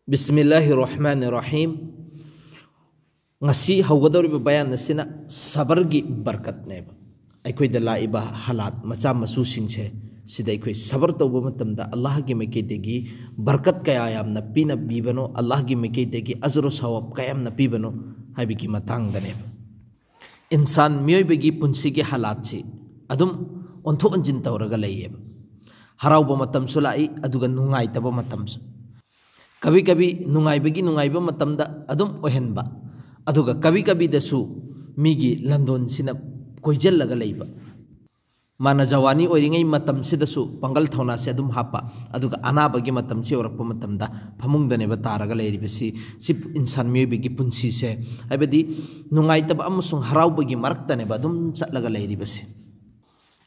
बिस्मिल्लाहिर्रहमानिर्रहीम ngasi hawgadoriba bayan asina sabargi barkatneba aikoida laiba halat macha masu singse sida aikoi sabar tawba matamda Allah gi maikidegi barkat kaya yamna pina bibano Allah gi maikidegi ajru sawab kayamna pibano habigi matang daneba insan miyoibegi punsigi halat si adum ontho onjin tawraga layeba harawba matam sulai aduga nungai taba matamsa कभी कभी नुंगाइबा मतमदा अदुम ओहेनबा अदुगा कभी कभी दसु मीगी लंदोन सिना कोइजल्लगा लैबा माना जवानी ओइरिङै मतम सिदसु पंगल थौना से अदुम हापा अदुगा अनाबगी मतम से ओरकप मतमदा फमुंगदनेबा तारगा लैरिबसी सि इंसान मियोबिगी पुंसी से हाइबदी नुंगाइतबा अमसुंग हराउबगी मरक्तनेबा अदुम चटलगा लैरिबसी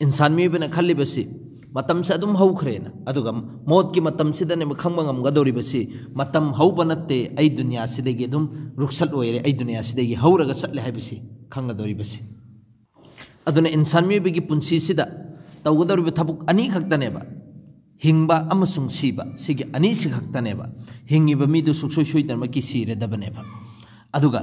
इंसान मियोबना खल्लिबसी मतम से अदुम हौखरेना अदुगा मौत की मतम सिदने खंबा ngамगदोरिबसी मतम हौबा नत्ते ऐ दुनिया सिदगी अदुम रुखसल ओइरे ऐ दुनिया सिदगी हौरगा चटले हाइबसी खंगदोरिबसी अदुना इंसान मियोबिगी पुंसी सिदा तौगदोरिब थबुक अनि खक्तनेबा हिंगबा अमसुंग सीबा सिगी अनि सि खक्तनेबा हिंगिबा मीदु सुक्सोय सोयदनमा की सिरेदबनेबा अदुगा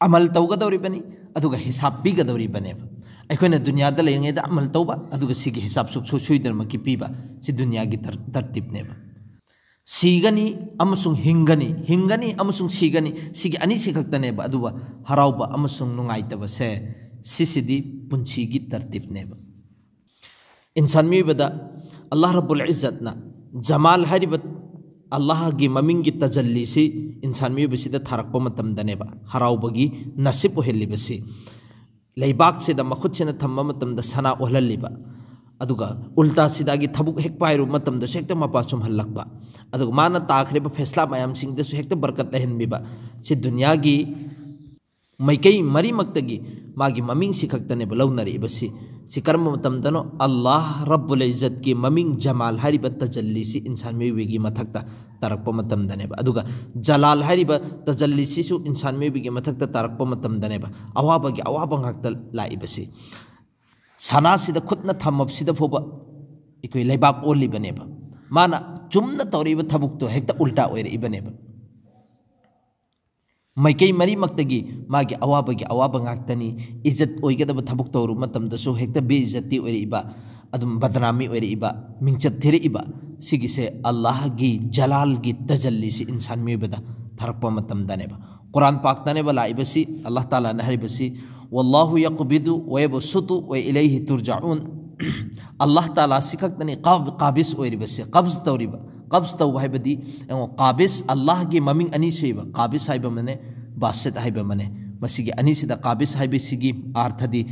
अमल तौगदोरिबनी अदुगा हिसाब बिगदोरिबनेबा अखोना दुनिया दा लेंगेदा अमल तौबा अदुगा सिगी हिसाब सुक्सो सोयदरमा की पीबा सि दुनिया की तरतीबनेबा सीगनी अमसुंग हिंगनी अमसुंग सीगनी सिगी अनि सि खक्तनेबा अदुवा हराउबा अमसुंग नुंगाइतबा से सिसिदी पुंसी की तरतीबनेबा इंसान मिबदा अल्लाह रब्बुल इज्जतना जमाल हरिबत अल्लाह की ममिंग की तजल्ली से इंसान मिबसिदा थारकपा मतमदनेबा हराउबगी नसीब ओहेलिबसी लैबाक से मखुद से थम्बा मतमदा सना ओहललिबा अदुगा उल्टा सिदागी थबुक हेक पाइरु मतमदा हेक्ता मपा चुमहल्लकबा अदुगा माना ताखरेबा फैसला मयाम सिंगदसु हेक्ता बरकत लहनबिबा सि दुनिया की मैकई मरी मक्तगी मागी ममिंग सिखक्तनेबा लौनरिबसी सि कर्म मतमदनो अल्लाह रब्बुल इज्जत की ममिंग जमाल हरिबा तजल्ली सि इंसान मिबेगी मथक्ता तारकपा मतमदनेबा अदुगा जलाल हरिबा तजल्ली सिसु इंसान मिबेगी मथक्ता तारकपा मतमदनेबा अवाबागी अवाबा ngakta लाइबसी सना सिदा खुदना थमबसिदा फोबा इकोइ लैबाक ओलिबनेबा माना चुमना तौरिबा थबुकतो हेक्ता उल्टा ओइरिबनेबा मैकई मरी मक्तगी मागी अवाबा ngaktani इज्जत ओइगदबा थबुक तौरु मतमदसु हेक्ता बेइज्जती ओइरिबा अदुम बदनामी ओइरिबा मिंचत थिरिबा सिगिसे अल्लाह की जलाल की तजल्ली से इंसान मिबदा थरकपा मतमदनेबा कुरान पाकतनेबा लाइबसी अल्लाह ताला ने हरिबसी वल्लाहु यक़बिदु व यबसुतु व इलैहि तुरजाउन अल्लाह ताला सिखक्तनी काबिस ओइरिबसी कब्ज तौरिबा कब्ज तौ हाइबदी काबिस अल्लाह की ममिंग अनि सुइबा काबिस हाइबा मने बासित हाइबा मने मसिगी अनि सिदा काबिस हाइबसिगी अर्थदी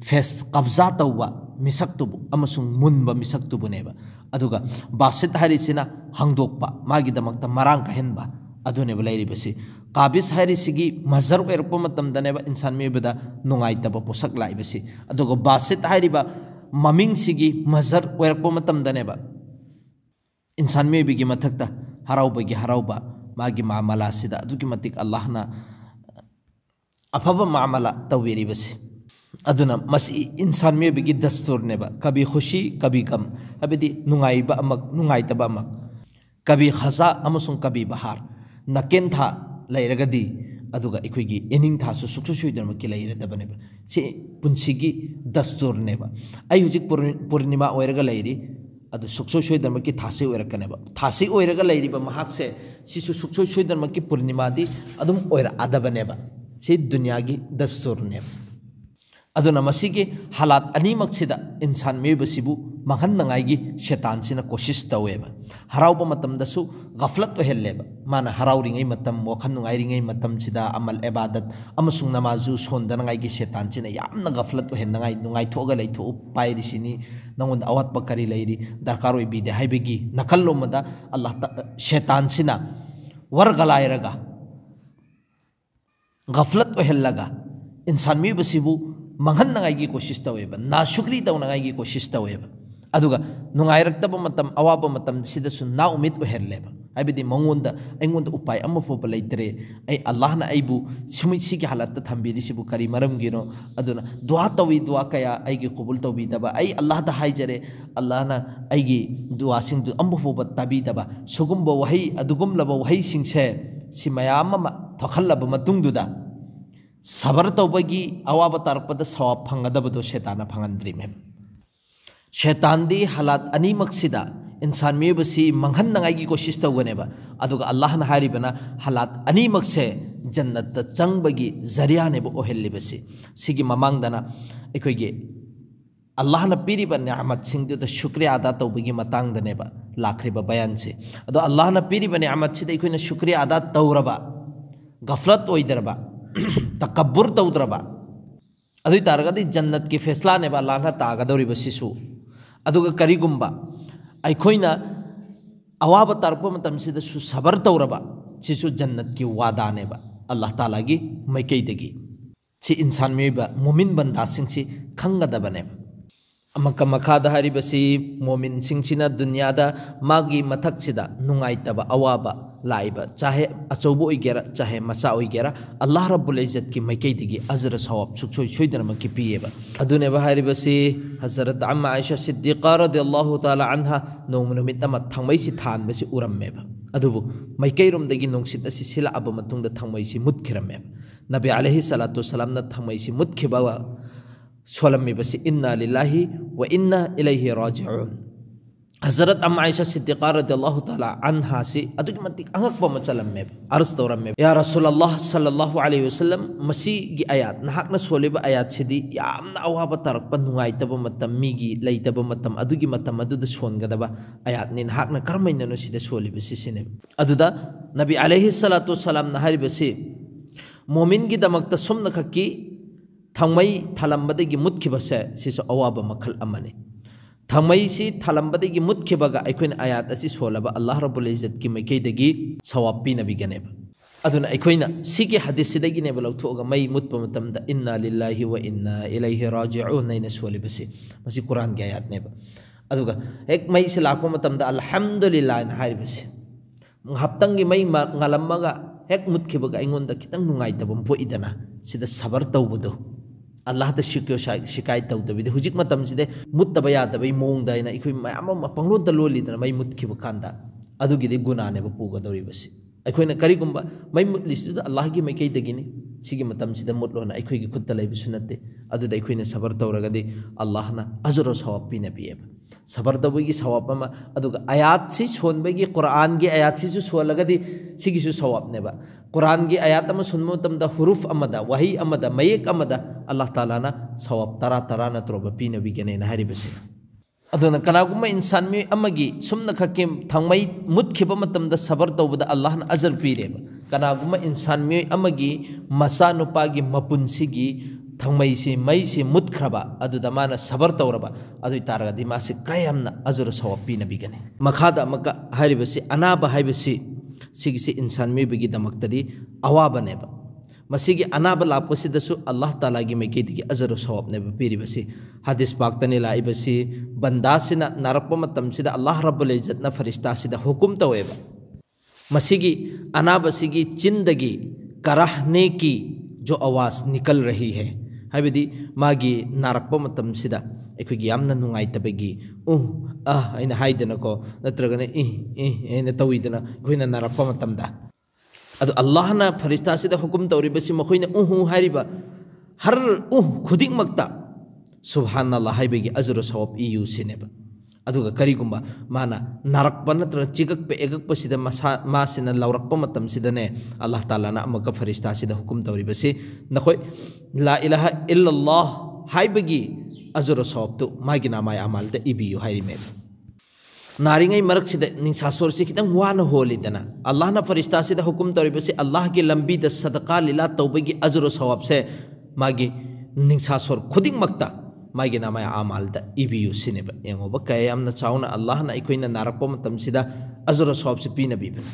फेस कब्जा तौबा मिसक्तुबु अमसुंग मुनबा मिसक्तुबुनेबा अदुगा बासित हारिसिना हंगदोकपा मागी दमक्ता मरांग कहनबा अदुनेबा लैरिबसी काबिस हारिसिगी मजर ओइरपा मतमदनेबा इंसान मिबदा नुंगाइतबा पोसक लाइबसी अदुगा बासित हारिबा ममिंग सिगी मजर ओइरपा मतमदनेबा इंसान मिबगी मथक्ता हराउबगी हराउबा मागी मामला सिदा अदुगी मतिक अल्लाहना अफबा मामला तौबिरिबसी अदुना मसी इंसान मिबगी दस्तूरनेबा कभी खुशी कभी गम हबदी नुंगाइबा अमक नुंगाइतबा अमक कभी खजा अमसुंग कभी बहार नकेन था लैरगदी अदुगा इखोगी एनिंग था सुक्सु सुइदरम की लैरदबनेबा से पुंसीगी दस्तूरनेबा आई हुजिक पूर्णिमा ओइरगा लैरी अदु सुक्सो सोयदरम की थासे ओइरकनेबा थासे ओइरगा लैरिबा महाक से सिसु सुक्सो सोयदरम की पूर्णिमा दी अदुम ओइरा अदबनेबा से दुनिया की दस्तूरनेबा अदुना मसीगे हालात अनीमक्सिदा इंसान मिबसिबु महन्नंगाइगी शैतान सिना कोशिश तवेबा हराउबा मतमदसु गफलत ओहेल्लेबा माना हराउरिङै मतम वखन नुंगाइरिङै मतम सिदा अमल इबादत अमसुंग नमाजु सोंदनगाइगी शैतान सिना यामना गफलत ओहेन्नगाइ नुंगाइथोगा लैथो पाइरिसिनी नंगोन अवत पकरी लैरी दरकार ओइबिदे हाइबेगी नकल्लोमदा अल्लाह शैतान सिना वर्गलायरगा गफलत ओहेल्लगा इंसान मिबसिबु मंगन्नगाई की कोशिश तवेबा नाशुक्री तौनगाई की कोशिश तवेबा अदुगा नुंगाइरक्तबा मतम अवाबा मतम सिदसु ना उम्मीद ओहेल्लेबा हाइबदी मंगोंद उपाय अमा फोब लेतरे अल्लाहना आइबु सिगी हालत थम्बीरिसिबु करी मरमगिनो अदुना दुआ तवी दुआ कया आइगी कबूल तौबीदबा अल्लाह दा हाइजरे अल्लाहना आइगी दुआसिंग दु अमा फोब ताबीदबा सुगुम्ब वही अदुगुमलब वही सिंगसे सि मयाम अमा थखल्लब मतुंगदुदा सबर तौबगी अवाब तारपद सवाब फंगदबदो शैतान फंगंद्रीमे शैतानदी हालात अनीमक्सिदा इंसान मेबसी मंगन नंगाई कोशिश तौगनेबा अदुगा अल्लाहना हारिबना हालात अनीमक्से जन्नत चंगबगी जरियानेबो ओहेल्लिबसी सिगी ममांगदना अखोइगे अल्लाहना पीरिबा नियामत सिंगदुदा शुक्रिया अदा तौबगी मतंगदनेबा लाखरिबा बयान से अदो अल्लाहना पीरिबा नियामत सिदा अखोइना शुक्रिया अदा तौरबा गफलत ओइदरबा तकब्बुर तौद्रबा अदुई तारगदी जन्नत की फैसला नेबा अल्लाहना तागदौरिबसिसु अदुगा करिगुम्बा अखोइना अवाब तारप मतमसिदसु सबर तौरबा सिसु जन्नत की वादानेबा अल्लाह ताला की मैकैदगी सि इंसान मेबा मोमिन बंदा सिंगसि खंगदबने अमक मखादा हरिबसि मोमिन सिंगसिना दुनियादा मागी मथक्सिदा नुंगाइतबा अवाबा लाइबा चाहे अचौबो ओइगेरा चाहे मचा ओइगेरा अल्लाह रब्बुल इज्जत की मैकैदगी अजर सवाब सुखसोय सोइदनमकि पियेबा अदुनेबा हरिबसि हजरत अम्मा आयशा सिद्दीक़ा रदियल्लाहु ताला अन्हा नोमुनुमित अमा थंगमैसि थानबसि उरम्मेबा अदुबु मैकैरोमदगी नोंसित असि सिलाअबा मतुंगदा थंगमैसि मुत्खिरम्मेबा नबी अलैहि सलातु वसलामना थंगमैसि मुत्खिबावा सोलम्मेबसि इन्ना लिल्लाहि व इन्ना इलैहि राजिऊन हजरत अम्मा आयशा सिद्दीक़ा रदियल्लाहु ताला अन्हा से अदुगी मतिक अंगकबा मचलम्मे अर्ज तौरम्मे या रसूलल्लाह सल्लल्लाहु अलैहि वसल्लम मसी गी आयात नहाकना सोलेबा आयात सिदी यामना अवाबा तारकपा नुंगाइतबा मतम मीगी लैतबा मतम अदुगी मतम अदुदा सोनगदबा आयात नि नहाकना करमैननो सिदा सोलिबा सिसिने अदुदा नबी अलैहि सलातु वसलाम ना हारिबसि मोमिन गी दमकता सुमना खक्की थंगमै थालम्बदगी मुत्खिबसे सिसो अवाबा मखल अमने थंगमैसी थालम्बदगी मुत्खिबगा अखोइन आयात असि सोलबा अल्लाह रब्बुल इज्जत की मैकैदगी सवाब पिनबिगनेबा अदुना अखोइना सिगे हदीस सिदगी नेबा लौथोगा मै मुत्पा मतमदा इन्ना लिल्लाहि व इन्ना इलैहि राजिऊन नैना सोलिबसि मसि कुरान की आयात नेबा अदुगा एक मै से लाको मतमदा अल्हम्दुलिल्लाह न हारिबसि हप्तंगी मै ngalammगा एक मुत्खिबगा अइंगोंदा खितंग नुंगाइतबम पोइदना सिदा सबर तौबदो अल्लाह द शिकायत तौदबिदे हुजिक मतमसिदे मुत्तबा यादबई मोंगदाइना इखोइ मयाम पंगलोद लोलिदना मै मुत्खिब कांदा अदुगिदे गुनानेबा पुगदौरिबसि अखोइना करिगुम्बा मै मुत्लिसिदु अल्लाह की मैकैदगिनि सिगी मतमसिदा मुत्लोना अखोइगी खुत्ता लैबिसु नत्ते अदुदा अखोइना सबर तौरगदि अल्लाहना अजरो सवाब पिना पियेबा सबर तौबगी सवाब अमा अदुगा आयात सि सोनबगी कुरान की आयात सि सोलगदि सिगिसु सवाब नेबा कुरान की आयात अमा सुनमो तमदा हुरूफ अमदा वही अमदा मयेक अमदा अल्लाह ताला ना सवाब तरा तरा नत्रोबा पिना बिगने ना हरिबसि अदुना कनागुम्मा इंसान में अमगी सुमना खके थंगमै मुत्खिबा मतमदा सबर तौबदा अल्लाह ना अजर पिरेबा कनागुम्मा इंसान में अमगी मसा नुपागी मपुनसिगी थंगमैसी मैसी मुत्खरबा अदुदा माना सबर तौरबा अदुई तारगदि मासे कायमना अजर सवाब पिना बिगने मखादा मका हरिबसि अनाबा हाइबसि सिगिसि इंसान में बिगी दमक्तदी अवाबनेबा मसीगी अनाब लापसिदसु अल्लाह ताला की मैकैदगी अजर सवाब ने पीरिबसि हदीस पाक्तने लाइबसि बंदासिना नरप मतमसिदा अल्लाह रब्बुल इज्जत ना फरिश्तासिदा हुकुम तवेबा मसीगी अनाबसिगी चिंदगी करहने की जो आवाज़ निकल रही है हाइबदी मागी नारप मतमसिदा अखोइगी यामना नुंगाइतबगी अइना हाइदनको नत्रगने एना तविदना अखोइना नारप मतमदा अदु अल्लाह ना फरिश्ता सिदा हुकुम तौरिबसि मखोइना हारिबा हर खुदिक मक्ता सुभानअल्लाह हाइबगी अजर सवाब इयु सिनेबा अदुगा करिगुम्बा माना नारकपा नत्र चिगकपे एगकपसिदा मासिना लौरकपा मतमसिदने अल्लाह ताला ना अमका फरिश्ता सिदा हुकुम तौरिबसि नखोइ ला इलाहा इल्लल्लाह हाइबगी अजर सवाब तो मागी नामाय अमालते इबियु हाइरिमे नारिंगै मरकसिदा निंसासोर से खितंग वाना होलिदना अल्लाह ना फरिश्ता सिदा हुकुम तौरिबसि अल्लाह की लंबी द सदका लिला तौबगी अजर सवाब से मागी निंसासोर खुदिक मक्ता मागी नामाय आमालदा इबियु सिनेबा एंगोबा कयामना चाउना अल्लाह ना इखोइना नारकपा मतमसिदा अजर सवाब से पीना बिबन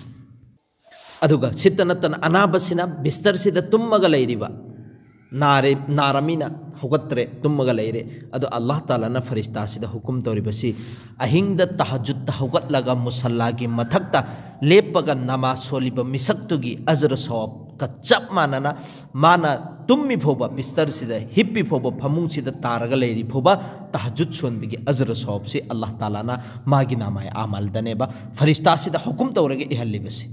अदुगा सित्तनतन अनाबसिना बिस्तर सिदा तुम्मगा लैरिबा नारमिना हौगत्रे तुमगा लेरे अदो अल्लाह ताला ना फरिश्ता सिदा हुकुम तौरिबसी अहिंग द तहज्जुद हौगतलगा मुसल्ला की मथक्ता लेपगा नमाज सोलिब मिसक्तुगी अजर सवाब का चप मानना माना तुम्मी फोबा बिस्तर सिदा हिप्पी फोबा फमुंग सिदा तारगा लेरी फोबा तहज्जुद सोनबिगी अजर सवाब से अल्लाह ताला ना मागी नामाय आमल दनेबा फरिश्ता सिदा हुकुम तौरगे इहल्लिबसी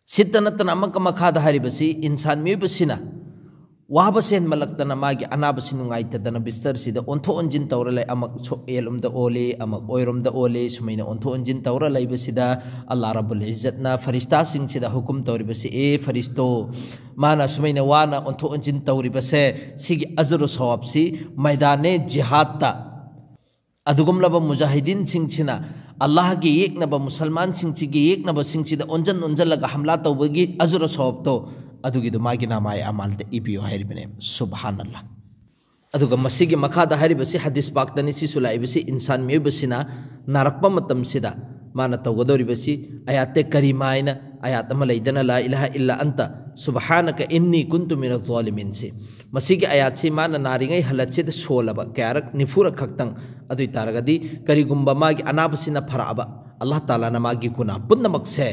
सिद्धनतन अमक मखादा हरिबसी इंसान मेबसिना वाबसेन मलक्तना मागी अनाबसी नुंगाइतदना बिस्तर सिदा ओंथो ओंजिन तौरा लै अमक एलुमदा ओले अमक ओइरोमदा ओले सुमैना ओंथो ओंजिन तौरा लैबसिदा अल्लाह रब्बुल इज्जतना फरिश्ता सिंग सिदा हुकुम तौरिबसी ए फरिश्तो माना सुमैना वाना ओंथो ओंजिन तौरिबसे सिगी अजर सवाबसी मैदाने जिहादता अदुगुमलबा मुजाहिदीन सिंगसिना अल्लाह की एकनबा मुसलमान सिंगसिगी एकनबा सिंगसिदा ओंजन ओंजलगा हमला तौबगी अजर सवाबतो अदुगिदु मागी नामाय अमालते इपियो हरिबने सुबहानल्लाह अदुगा मसीगी मखादा हरिबसी हदीस पाक्तनि सिसुलाइबसी इंसान मेबसिना नारकपा मतमसिदा माना तौगदोरिबसी आयाते करीमायना आयात अमा लैदना ला इलाहा इल्ला अंता सुबहानका इन्नी कुन्तु मिनज़ ज़ालिमीन से मसीगी आयात से माना नारिंगै हलचिद सोलबा क्यारक निफुरा खक्तंग अदुइ तारगदी करीगुम्बा मागी अनाबसिना फराबा अल्लाह ताला ना मागी गुना पुन्नमक से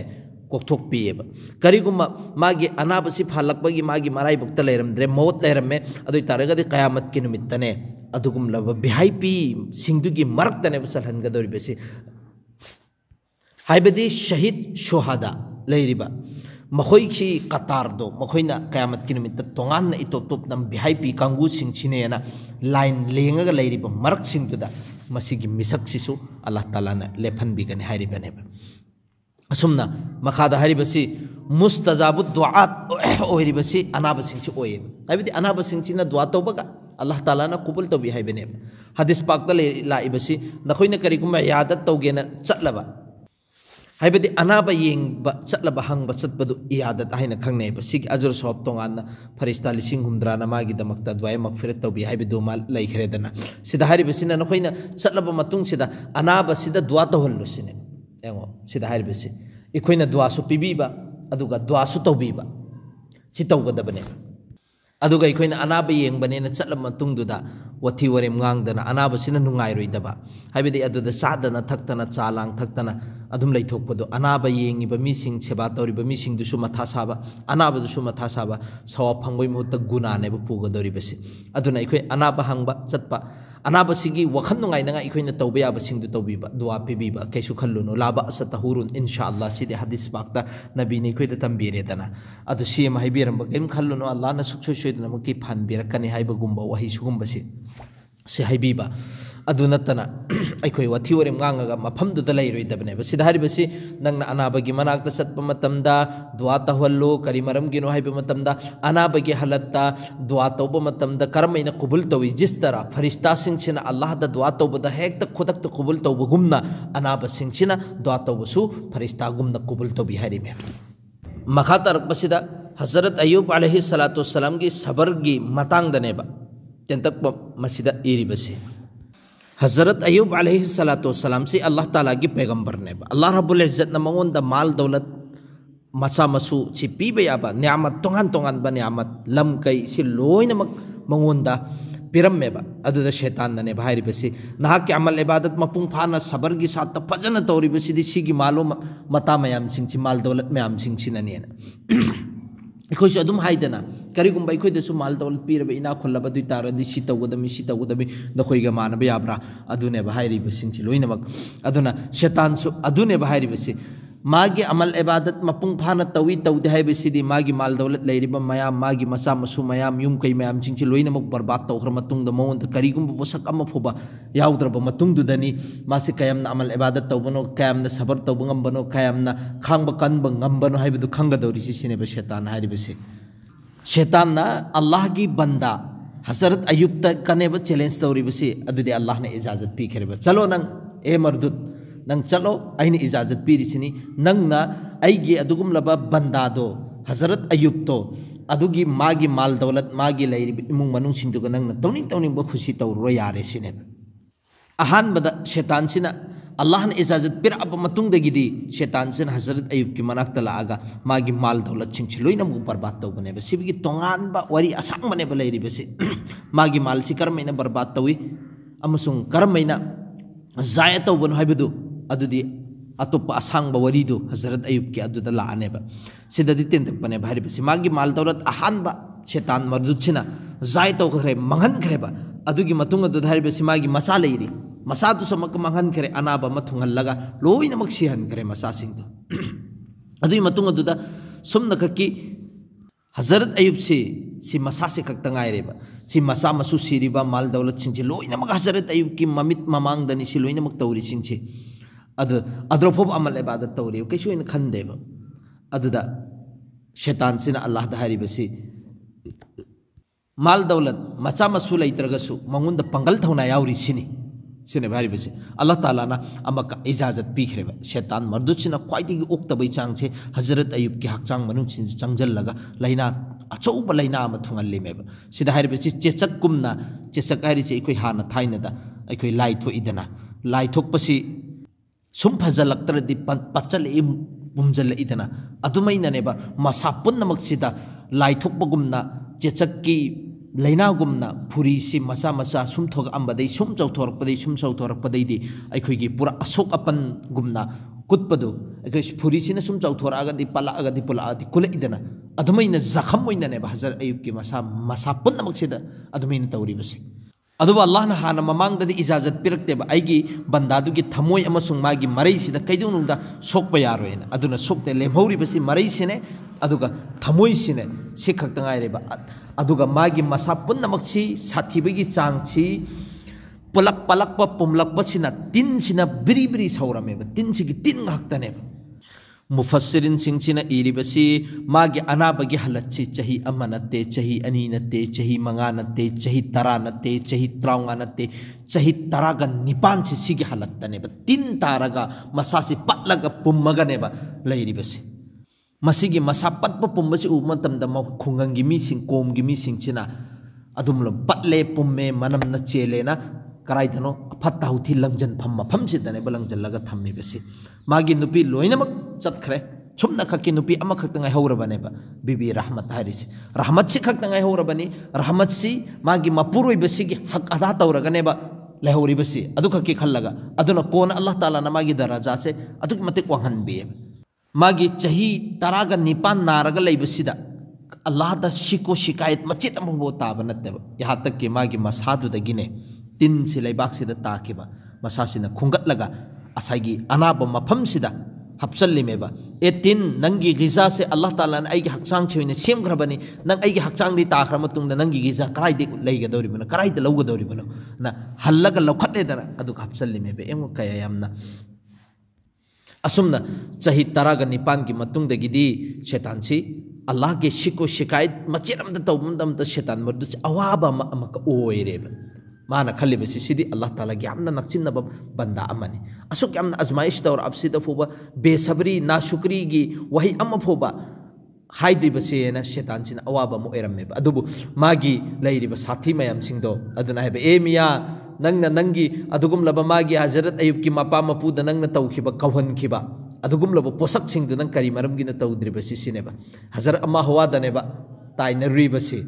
कोक्थोकपीएब करीगुम्बा मागी अनाबसी फालकबगी मागी मराइबुक्ता लेरमद्रे मौत लेरमे अदुइ तारगदी क़यामत की निमित्तने अदुगुमलबा वीआईपी सिंगदुगी मरक्तने बसलहनगदोरिबसी हाइबदी शहीद शुहादा लेरिबा मखोइखी कतारदो मखोइना क़यामत की निमित्त तोंगान इतोप तोप नम वीआईपी कांगू सिंगसिनेना लाइन लेंगगा लेरिबा मरक सिंगदुदा मसीगी मिसक्सिसु अल्लाह ताला ना लेफनबिगने हाइरिबनेबा असुमना मखादा हरिबसी मुस्तजाबु दुआत ओहिरिबसी अनाबसिंगसी ओये हाइबदी अनाबसिंगसिना दुआ तौबगा अल्लाह ताला ना कबूल तौबी हाइबनेबा हदीस पाकता लाइबसी नखोइना करिगुम्बा यादत तौगेना चटलबा हाइबदी अनाबा येंगबा चटलबा हंगबा चटबदु इयादत हाइना खंगनेबा सिगी अजर सवाब तोंगाना फरिश्ता लिसिंग हुमद्राना मागी दमक्ता दुआय मगफिरत तौबी हाइबदु माल लैखरेदना सिदा हरिबसिना नखोइना चटलबा मतुंग सिदा अनाबा सिदा दुआ तौहल्लुसिने एंगो सिदा हरिबसी इखोइना दुआसु पिबीबा अदुगा दुआसु तौबीबा सि तौगदबनेबा अदुगा इखोइना अनाबा येंगबनेना चटलब मतुंगदुदा वथी वरेम ngang अनाबसिना नुंगाइरोइदबा हाइबदी अदुदा चादना थक्तना चालांग थक्तना अदुम लैथोकपदो अनाबा येंगिबा मिसिंग सेबा तौरिबा मिसिंगदुसु मथा साबा अनाबदुसु मथा साबा सवा फंगबोइ मुहूर्त गुनानेबा पुगदोरिबसी अदुना इखोइ अनाबा हंगबा चटपा अनाबसिगी वखन नुंगाइनगा इखोइना तौबा याबसिंगदु तौबीबा दुआ पिबीबा कैसु खल्लुनो लाबा असतहुरुन इंशाअल्लाह सिदे हदीस पाकता नबी नि खोइदा तंबीरेदना अदु सिम हाइबिरंबा केम खल्लुनो अल्लाह ना सुखसोइ सोइदना मकी फानबिरकनी हाइबगुम्बा वही सुगुम्बसी से हाइबीबा अदु नतना अखोइ वथी वरेम ngangaga मफमदुदा लैरोइदबनेबा सिदा हरिबसी नंगना अनाबगी मनाक्ता चटपा मतमदा दुआ तहवल्लो करी मरमगिनो हाइबा मतमदा अनाबगी हलत्ता दुआ तौबा मतमदा करमैना कबूल तौई जिस तरह फरिश्ता सिंगसिना अल्लाह दा दुआ तौबदा हेक्ता खुदक्ता कबूल तौबगुमना अनाबा सिंगसिना दुआ तौबसु फरिश्ता गुमना कबूल तौबी हारिमे मखा तरकबसिदा हजरत अय्यूब अलैहि सलातु वस्सलाम की सबर की मतांगदनेबा तेंतक मसिदा इरिबसी हजरत अय्यूब अलैहि सलातु वस्सलाम से अल्लाह ताला की पैगंबर ने अल्लाह रब्बुल इज्जत न मंगोन द माल दौलत मचा मसु छि पीबे याबा नियामत तोंगान तोंगान बा नियामत लम कई सि लोइनमक मंगोन दा पिरमेबा अदुदा शैतान ने भाइरिबसी नहा के अमल इबादत मपुंग फाना सबर की साथ फजन तौरिबसी दि सिगी मालो मता मयाम सिंग छि माल दौलत मयाम सिंग छिननेना इखोइस अदुम हाइदना करिगुम्बा इखोइदसु माल दौलत पीरबे इना खोल्लबा दुइ तारदि सि तौगदमी नखोइगा मानबा याब्रा अदुने भाइरिबसिंग लोइनमक अदुना शैतानसु अदुने भाइरिबसी मागी अमल इबादत मपुंग फाना तौई तौदे हाइबसिदि मागी माल दौलत लैरिबा मयाम मागी मचा मसु मयाम युम कई मयाम सिंग लोइनमक बर्बाद तौखर मतुंगदा मौंद करिगुम्बा पोसक अमा फोबा याउद्रबा मतुंगदुदनी मासे कयमना अमल इबादत तौबनो कयमना सबर तौब ngambano kayamna khangba kanba ngambano haibadu khangadori sineba शैतान हाइरिबसी शैतान ना अल्लाह की बंदा हजरत अय्यूब तक कनेब चैलेंज तौरिबसी अदुदि अल्लाह ने इजाजत पीखरेबा चलो नंग ए मर्दुद नंग चलो आइने इजाजत पीरिसिनी नंग ना आइगे अदुगुमलबा बंदादो हजरत अय्यूब तो अदुगी मागी माल दौलत मागी लैरि इमुंग मनुंग सिंदुगा नंग ना तौनिंग तौनिंग खुशी तौरो यारे सिने अहान बदा शैतान सिना अल्लाह ने इजाजत पिरब मतुंगदगिदी शैतान हजरत अयूब की मनाक्ता लागा मागी माल दौलत सिंह लोइनम बर्बाद तौबनेब सिबगी तोंगानबा वरी असांगबनेब लैरिबसे मागी माल सि करमैना बर्बाद तौई अमसुंग करमैना जाय तौबनो हाइबदु अदुदी अतोप असांग वरीदो हजरत अयूब की अदुदा लानेब सिददी तेंदपने भारिबसे मागी माल दौलत अहानबा शैतान मर्दुचिना जाय तौखरे मंगनखरेबा अदुगी मतुंग अदु धारिबसे मागी मचा लैरी मसादु समक मंगनखरे अनाबा मथुंगल्लगा लोइनमक सिहनखरे मसासिंगदु अदुई मतुंग अदुदा सुमनखकी हजरत अयूब से मसा से खक्तंगाइरेबा सि मसा मसु सिरिबा माल दौलत सिंचे लोइनमक हजरत अयूब की ममित ममांगदनी सि लोइनमक तौरी सिंचे अद्रोफोब अमल इबादत तौरी कैसु इन खंदेबा अदुदा शैतान सिना अल्लाह दा हारिबसे माल दौलत मचा मसु लैत्रगसु मंगुंद पंगल थौना याउरी सिनी सिने भारिबसे अल्लाह ताला ना अमक इजाजत पीखरेबा शैतान मर्दुचिना ख्वाइदिगी ओक्तबै चांगसे हजरत अयूब की हकचांग मनुंग सिन चंगजल्लगा लैना अचौब लैना अमा थुंगल्लिमेबा सिदा हारिबसे चेचक कुमना चेचक हारिसे अखोय हाना थाइनदा अखोय लाई थोइदना लाई थोकपसि सुम फजलक्तरदि पचले बुमजल इदना अदुमैननेबा मसा पुन्नमक्सिदा लाई थोकपगुमना चेचक की लैनागुमना फुरी से मचा मचा सुम थोक अम्बदै सुम चौथोरपदै सुम चौथोरपदैदि अखोयगी पूरा अशोक अपन गुमना कुत्पदु अखोय फुरी सिना सुम चौथोरअगदि पलाअगदि पुलाअदि कुलइदना अदुमैना जखम ओइनने हजर अयूब की मसा पुन्नमक्सिदा अदुमैना तौरिबसे अदुबा अल्लाह ना हाना ममांगदि इजाजत पिरक्तेबा आइगी बंदादुगी थमोय अमसुंग मागी मरैसिदा कैदुनुंगदा सोकपा यारोयना अदुना सोकते लेमहौरिबसि मरैसिने अदुगा थमोयसिने सि खक्तंगाइरेबा अदुगा मागी मसा पुन्नमक्सि साथिबगी चांगछि पुलक पलकपा पुमलकपसिना तिनसिना बिरी बिरी सौरमेबा तिनसिगी तिन घक्तनेबा मुफस्सिरिन सिंगसिना इरिबसि मागी अनाबगी हलत्सि चही अमा नत्ते चही अनि नत्ते चही मंगा नत्ते चही 10 नत्ते चही 53 नत्ते चही 19 सिगी हलत्तनेबा तिन तारगा मसासि पटलगा पुम्मगनेबा लैरिबसि मसिगी मसा पत्प पुम्बसि उमतमदा खुंगंगी मीसिंग कोमगी मीसिंगसिना अदुमलो पटले पुम्मे मनमना चेलेना कराइदनो फत्ता हुथि लंजन फम मफमसिदने बलंजलगा थम्मिबसि मागी नुपी लोइनमक चतखरे छुमना खक्की नुपी अमा खक्तंगाइ हौरबनेबा बीबी रहमत हारिसि रहमत सि खक्तंगाइ हौरबनी रहमत सि मागी मपुरोइबसिगी हक अदा तौरगनेबा लेहौरिबसि अदु खक्की खल्लगा अदुना कोन अल्लाह ताला ना मागी दराजा से अदुक मते वाहनबे मागी चही 19 नारगा लैबसिदा अल्लाह दा शिको शिकायत मचित अमबो ताब नत्तेबा यहाँ तक कि मागी मसादुदगिने तिन से लैबाकसिदा ताकिबा मसासिना खुंगतलगा असागी अनाब मफमसिदा हप्सल्लिमेबा ए तिन नंगी गिजा से अल्लाह ताला ने आइगी हक्चांग छेउने सेमग्रबनी नंग आइगी हक्चांग दि ताखरा मतुंगदा नंगी गिजा कराइदे लैगदौरिबनो कराइदे लौगदौरिबनो ना हल्लगा लौखतलेदना अदु हप्सल्लिमेबा एमो कया यामना असुमना चही 19 की मतुंगदगिदी शैतान सी अल्लाह के शिको शिकायत मचिरमदा तौमदमदा शैतान मर्दु अवाबा अमक ओइरेबा माना खल्लिबसि सिदी अल्लाह ताला यामना नक्चिनबा बंदा अमनी असुक यामना अजमाइश तौर अबसिदा फोबा बेसबरी नाशुक्री की वही अम फोबा हाइद्रिबसेना शैतान सिना अवाबा मो एरमेबा अदुबु मागी लैरिबा साथी मयाम सिंगदो अदुना हेबा ए मिया नंगना नंगी अदुगुमलबा मागी हजरत अयूब की मपा मपुदा नंगना तौखिबा कौहनखिबा अदुगुमलबा पोसक सिंगदु नंग करी मरमगिना तौद्रिबसि सिनेबा हजरत अम्मा हवादनेबा ताइनरिबसि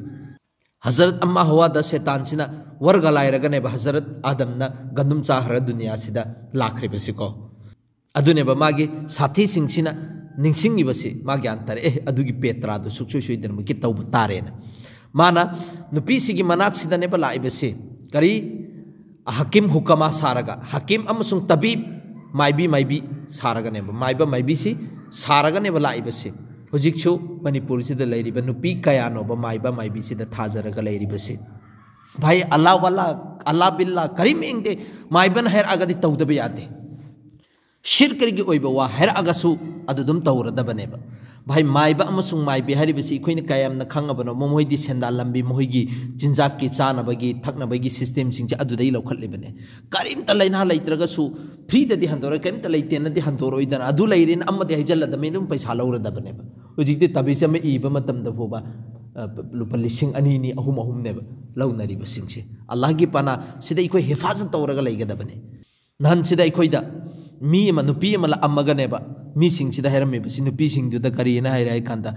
हजरत अम्मा हवादा शैतान सिना वर्ग लाइरगनेबा हजरत आदम ना गंदुम चाहर दुनिया सिदा लाखरिबसिको अदुनेबा मागी साथी सिंगसिना निंगसिंगिबसि मागी अंतरे अदुगी पेत्रा दु सुक्सुइ सुइदन मुकि तौब तारेना माना नुपीसिगी मनाक सिदनेबा लाइबसि करी हकीम हुकमा सारगा हकीम अमसुंग तबीब माइबी सारगनेबा माइबा माइबीसी सारगनेबा लाइबसि हुजिकछु मणिपुर सिदा लैरिबा नुपी कयानोबा माइबा माइबीसिदा थाजरगा लैरिबसि भाई अल्लाह वाला अल्लाह बिल्ला करीम इंगदे माइबन हेर अगदि तौदबा यादे शिरकरिगी ओइबा वा हेर अगसु अदुदुम तौरदबनेबा भाई माइबा अमसुंग माइबी हरिबसि इखोइना कयामना खंगबनो मोमोइदि सेंदा लंबी मोहिगी जिंजाक की चानबगी थकनबगी सिस्टम सिंजे अदुदै लौखतलेबने करीमता लैना लैत्रगसु फ्रीददि हंदोर करीमता लैतेनदि हंदोरोइदना अदु लैरिन अमदि हइजल्लदमे दुम पैसा लौरदबनेबा हुजिकदि तबिसम इबा मतमदा फोबा लुपा 2,000 अहुम नेबा लौनरिबसिंगसे अल्लाह की पना सिदा इखोइ हिफाजत तौरगा लैगदबने नहन सिदा इखोइदा मी अमा नुपी अमा लामगनेबा मी सिंगसिदा हैरमेबसी नुपी सिंगदुदा करीना हैराय कांदा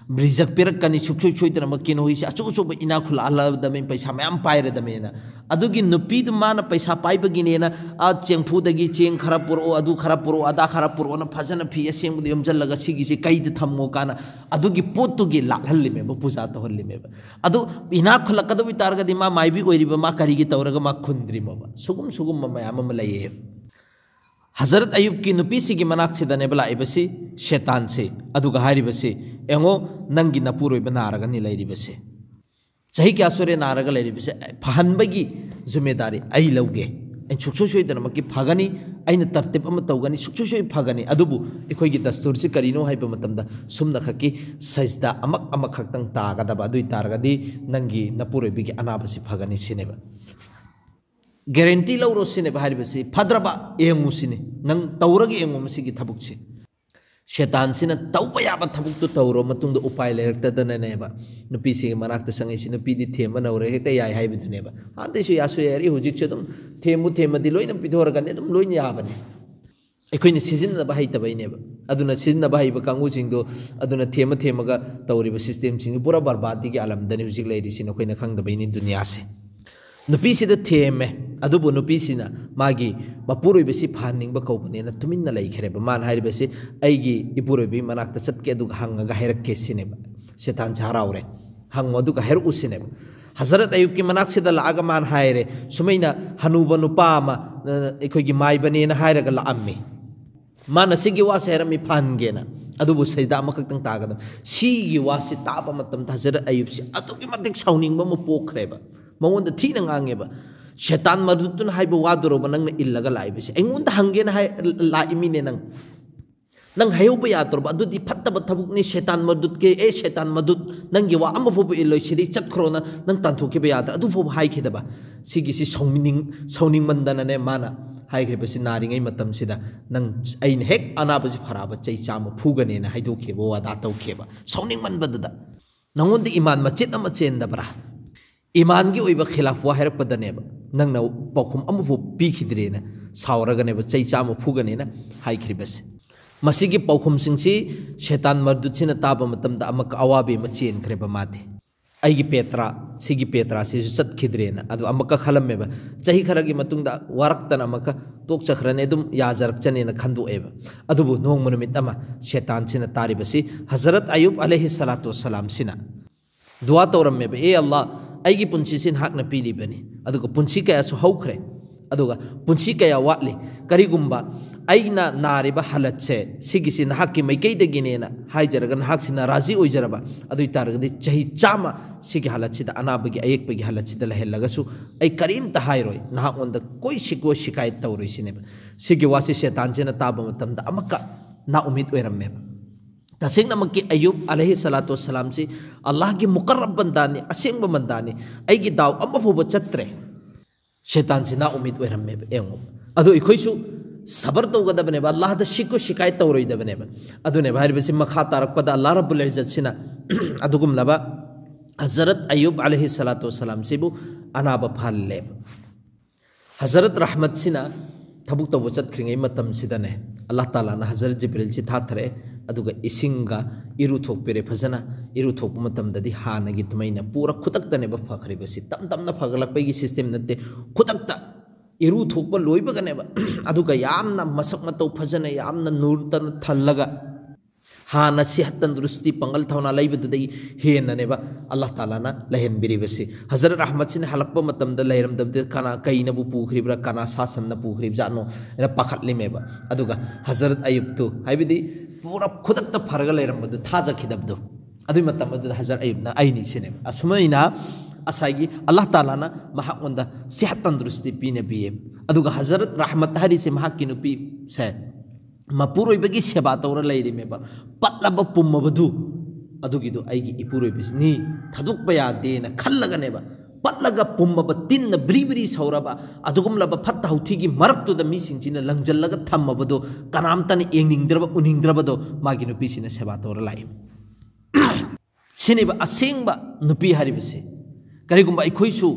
ब्रिजक पिरकनी सुखसोय सोयदना किनो हिसे अचो अचोब इना खुला अलादमे पैसा मैम पायरदमेना अदुगी नुपी माना पैसा पाइबगिनेना आ चेंगफुदगी चेंग खरा पुरो अदु खरा पुरो अदा खरा पुरो न फजन फी असेंग यमजलगा सिगिसे कैद थमो काना अदुगी पोतुगी लाहल्लिमे पूजा तोहल्लिमे अदु इना खुलकदबि तारगदि मा माइबि ओइरिबा मा करिगी तौरगा मा खुंद्रिमो सुगुम सुगुम मयाम लइए हजरत अयुब की नुपी की मनाक से दने लाइबसे शैतान से अदुगा हारिबसे एंगो नंगी नपुरोइब नारगनि लैरिबसे चाही क्या सुरे नारग लैरिबसे फहनबगी जिम्मेदारी आई लौगे एन सुक्सोसोइदनमकी फगनी अइन तरतीब अम तौगनी सुक्सोसोइ फगनी अदुबु एखोइगी दस्तूर से करिनो हाइब मतमदा सुमना खकी सजदा अमक अमक खक्तंग तागदबा अदुइ तारगदि नंगी नपुरोइबगी अनाबसे फगनी सिनेबा गारंटी लौरो सिने बाहरिबसे फद्रबा एंगुसिने नंग तौरगे एंगुमसिगी थबुकसे शैतान सिना तौबा याबा थबुक तौरो मतुंग उपाय लेरक्तदनेबा नुपीसे मनाक्ता संगैसि नुपीदि थेम नौरे हेते याय हाइबदुनेबा हांतेसु यासु यारी हुजिकसे दुम थेमु थेमदि लोइना पिथोरगने दुम लोइन याबने अखोइने सिजिनबा हाइतबैनेबा अदुना सिजिनबा हाइबा कांगुसिंदो अदुना थेम थेमगा तौरिबा सिस्टम सिंग पूरा बर्बादीगी आलमदनि हुजिक लैरिसिन अखोइना खंगदबैनि दुनियासे नुपीसीद थेमे अदुबु नुपीसीना मागी मपुरोइबसी फानिंगबा कौबनेना तुमिन्ना लैखरेबा मान हारिबसे अइगी इपुरोइबी मनाक्ता चतके अदुगा हंगगा हैरक्के सिनेबा शैतान झाराउरे हंग अदुगा हैरउ सिनेबा हजरत अयुब की मनाक्सिदा लागा मान हायरे सुमैना हनुबा नुपामा एखोइगी माइबनेना हायरगा लाअम्मी माना सिगी वासे हैरमी फानगेना अदुबु सजदा अमखक्तंग तागदम सिगी वासे ताबा मतम हजरत अयुबसी अदुगी मतिक साउनिंगबा मु पोखरेबा मौन थीना गांगेबा शैतान मरुतुन हाइब वादरोब नंगना इल्लगा लाइबसे एंगोंदा हंगेना हाय लाइमिने नंग हायोब यादरोब अदुदि फत्तब थबुकनि शैतान मरुत के ए शैतान मरुत नंगी वा अमफोब इल्लोइसिदि चतखरोना नंग तांथोकेब यादर अदुफोब हाइखेदबा सिगिसि सौनिंग मंदनने माना हाइख्रेबसि नारिङै मतमसिदा नंग अइन हेक अनाबसि फराब चै चाम फुगनेना हाइदोखेबो वादा तौखेबा सौनिंग मनबदुदा नंगोंदि ईमान मचित अम चेंदबरा ईमान की ओइबा खिलाफ वा हैरपदनेबा नंगना पौखुम अमुफो पीखिद्रेना सावरगनेबा चै चाम फुगनेना हाइख्रिबसे मसिगी पौखुम सिंगसी शैतान मर्दुचिना ताबा मतमदा अमक अवाबे मचेन खरेबा माथे अइगी पेत्रा सिगी पेत्रा से चतखिद्रेना अदु अमक खलमेबा चही खरगी मतुंगदा वारक्तन अमक तोक चखरने दुम याजरकचनेना खंदोएबा अदुबु नोंग मनुमित अमा शैतान सिना तारिबसी हजरत अयुब अलैहि सलातु वस्सलाम सिना दुआ तौरमेबा ए अल्लाह अइगी पुंसीसिन हाकना पीलिबनी अदुगा पुंसी कयासु हौखरे अदुगा पुंसी कया वाटली करिगुम्बा अइना नारिबा हलतसे सिगिसि नहाकि मैकैदगिनेना हाइजरगा नहाकसिना राजी ओइजरबा अदुइ तारगदि चही चामा सिगी हलतसिदा अनाबगी अयेकपगी हलतसिदा लहेलगसु अइ करीमता हाइरोय नहाओंदा कोई सिको शिकायत तौरोइसिनेबा सिगी वासि शैतानसिना ताबा मतमदा अमका ना उम्मीद ओइरमेबा तसेंगनमकी अयुब अलैहि सलातु वस्सलाम से अल्लाह की मुकर्रब बंदानी असेंग बंदानी अइगी दाव अमफोब चत्रे शैतान से ना उम्मीद ओइरमे एंगो अदो इखोइसु सबर तौगदबने अल्लाह द शिको शिकायत तौरोइदबने अदुने भाइरबसि मखा तारकपदा अल्लाह रब्बुल इज्जत सिना अदुगुम लबा हजरत अयुब अलैहि सलातु वस्सलाम सेबु अनाबा फाल्ले हजरत रहमत सिना थबुक तब चतख्रिङै मतम सिदने अल्लाह ताला ना हजरत जिब्रील सि थाथरे अदुगा इसिंगा इरु थोकपेरे फजना इरु थोक मतमददि हानगी तुमैना पूरा खुतक्तने फखरिबसि तम तमना फगलकपैगी सिस्टम नते खुतक्ता इरु थोकप लोइबगनेबा अदुगा यामना मसक मतौ फजना यामना नूरतन थल्लगा हाना सेहत तंदुरुस्ती पंगल थौना लैबदुदै हेननेबा अल्लाह ताला ना लहन बिरिबसि हजरत अहमद सिन हलकप मतमदा लैरमदबदे कना कैनबु पुखरिब्रा कना सासनना पुखरिब जानो एना पाखतलिमेबा अदुगा हजरत अयुब तो हाइबदि पूरा खुदक्ता फरगा लैरमदु थाजखिदबदु अदुइ मतमदा हजरत अयुब ना आइनि सिने असुमैना असाइगी अल्लाह ताला ना महाकोंदा सेहत तंदुरुस्ती पीने बिये अदुगा हजरत रहमत हरि से महाकी नुपी से मपुरोइबगी सेवा तौर लैरिमेबा पतलब पुम्मबदु अदुगिदो आइगी इपुरोइबिसनी थदुकपा यादेना खल्लगनेबा पतलगा पुम्मबा तिन्न ब्रिब्रि सौरबा अदुगुमलबा फत्ता हौथिगी मरक्तुदा मिसिंचिना लंजल्लगा थम्मबदो कनामतन एंगनिंगद्रबा उनिंगद्रबदो मागी नुपीसिना सेवा तौर लाई सिनेबा असेंगबा नुपी हारिबसे करिगुम्बा अखोइसु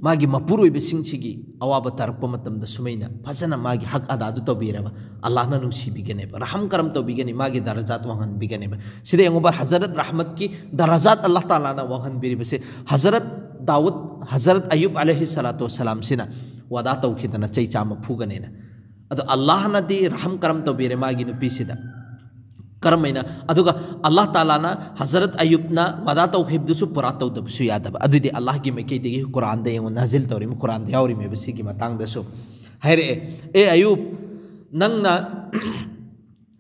मागी मपुरोइबसिंगसिगी अवाब तारकप मतमदा सुमैना फजना मागी हक अदा दु तौबीरबा अल्लाह ना नुसीबिगनेबा रहम करम तौबीगने मागी दरजात वाहन बिगनेबा सिदे यंगोबर हजरत रहमत की दरजात अल्लाह ताला ना वाहन बिरिबसे हजरत दाऊद हजरत अयूब अलैहि सलातु वसलाम सिना वादा तौखिदना चै चामा फुगनेना अदो अल्लाह नदी रहम करम तौबीरे मागी नुपीसिदा करमैना अदुगा अल्लाह ताला ना हजरत अयूब ना वादा तौखिबदुसु पुरा तौदबसु यादबा अदुदि अल्लाह की मैकेदिगी कुरान दे यंगो नाजिल तौरि कुरान दे यावरि मे बसिगी मतंगदसु हैरे ए अयूब नंगना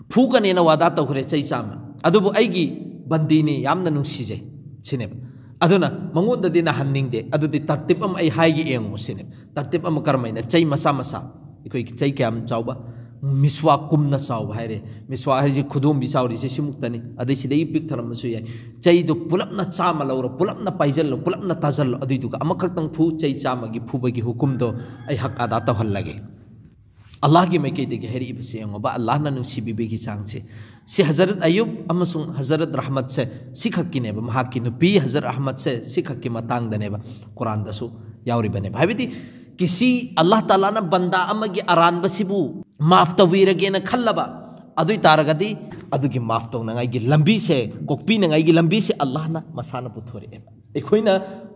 फुगनेना वादा तौखरे चै चामा अदुबु अइगी बंदीनी यामना नुसीजे सिनेबा अदुना मंगोंददि ना हन्निंगदे अदुदि तरतिब अम अइ हाइगी यंगो सिने तरतिब अम करमैना चै मसा मसा इकोइ चै क्याम चावबा मिसवा कुमना चाव है मिसवा है खुदूम भी चावरी से सिमुक्तनी अदई पिक थरमसु याय चैदो पुलपना चाम लौर पुलपना पाइजल पुलपना ताजल अदुदुगा अमखक्तंग फु चै चामगी फुबगी हुकुमदो ऐ हक अदा तहल्लगे अल्लाह की मैकेदगी हेरी बसे यंगोबा अल्लाह ना नुसीबिबेगी चांगसे से हजरत अयूब अमसुंग हजरत रहमत से सिखक्किनेबा महाकी नुपी हजरत रहमत से सिखक्की मतंगदनेबा कुरान दसु यावरिबने भाबिदि किसी अल्लाह ताला ना बंदा अमगी अरानबसिबु माफ तौबीरगेना खल्लबा अदुई तारगदी अदुगी माफ तौनंगाईगी लंबी से कोक्पीनंगाईगी लंबी से अल्लाह ना मसाना पुथोरेबा एखोइना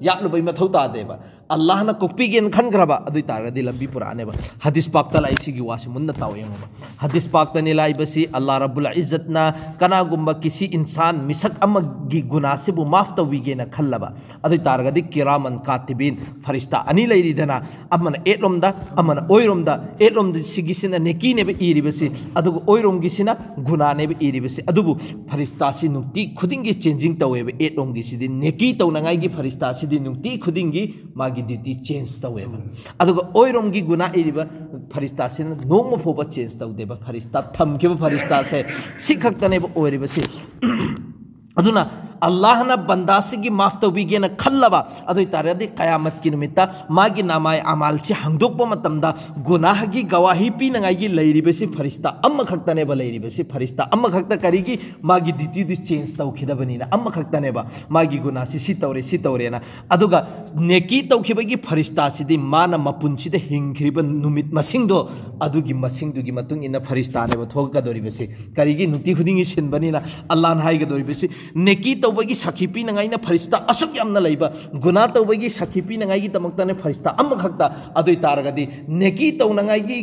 यालुबई मथौ तादेबा अल्लाह ना कोक्पीगेन खनग्रबा अदुई तारगदी लंबी पुरानेबा हदीस पाकता लाइसिगी वासे मुन्ना तावयंगबा हदीस पाकता ने लाइबसी अल्लाह रब्बुल इज्जत ना कनागुम्बा किसी इंसान मिसक अमगी गुनासिबु माफ तौबीगेना खल्लबा अदुई तारगदी किरामन कातिबिन फरिश्ता अनि लैरिदना अमन एलोमदा अमन ओइरोमदा एलोमदा सिगिसिना नेकीनेबे इरिबसी अदुगु ओइरोमगिसिना गुनानेबे इरिबसी अदुबु फरिश्तासी नुक्ति खुदिंगी चेंजिंग तवेबे एलोमगिसिदि नेकी तौनंगाईगी फरिश्तासीदि नुक्ति खुदिंगी मागी ड्यूटी चेंज तवेबा अदुगा ओइरोमगी गुना इरिबा फरिश्तासीना नोंग फोबा चेंज तौदेबा फरिश्ता थमकेबा फरिश्तासे सिखक्तनेबा ओइरिबसी अदुना अल्लाह ना बंदासिगी माफ तौबीगेना खल्लबा अदुई तारदि कयामत की निमित्ता मागी नामाय अमाल से हंगदोकपा मतमदा गुनाहगी गवाही पीनंगाईगी लैरिबसी फरिश्ता अमखक्तनेबा लैरिबसी फरिश्ता अमखक्ता करिगी मागी ड्यूटी दि चेंज तौखिदबनिना अमखक्तनेबा मागी गुनासी सि तौरेना अदुगा नेकी तौखिबगी फरिश्ता सिदि माना मपुनसिदे हिंख्रिबा नुमित मसिंगदो अदुगी मसिंगदुगी मतुंग इना फरिश्तानेबा थोगकदोरिबसी करिगी नुति खुदिंगी सिनबनिना अल्लाह ना हाइगदोरिबसी नेकी तौबगी सखीपी नंगाइना फरिश्ता असुक यामना लैबा गुना तौबगी सखीपी नंगाइगी तमक्ताने फरिश्ता अमखक्ता अदुई तारगदी नेकी तौनंगाइगी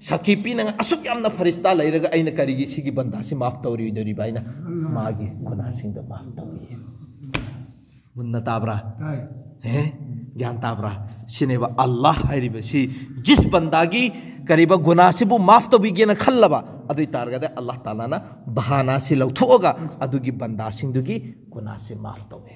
सखीपी नंगा असुक यामना फरिश्ता लैरगा आइना करिगी सिगी बंदासी माफ तौरिदोरिबा आइना मागी गुनासिंग माफ तौरी मुन्ना ताब्रा है ज्ञान ताब्रा सिनेबा अल्लाह हाइरिबसी जिस बंदागी करीबा गुनासिबु माफ तौबीगेना खल्लबा अदुई तारगदे अल्लाह ताला ना बहाना से लौथोगा अदुगी बंदासिंग दुगी गुनासे माफ तौवे।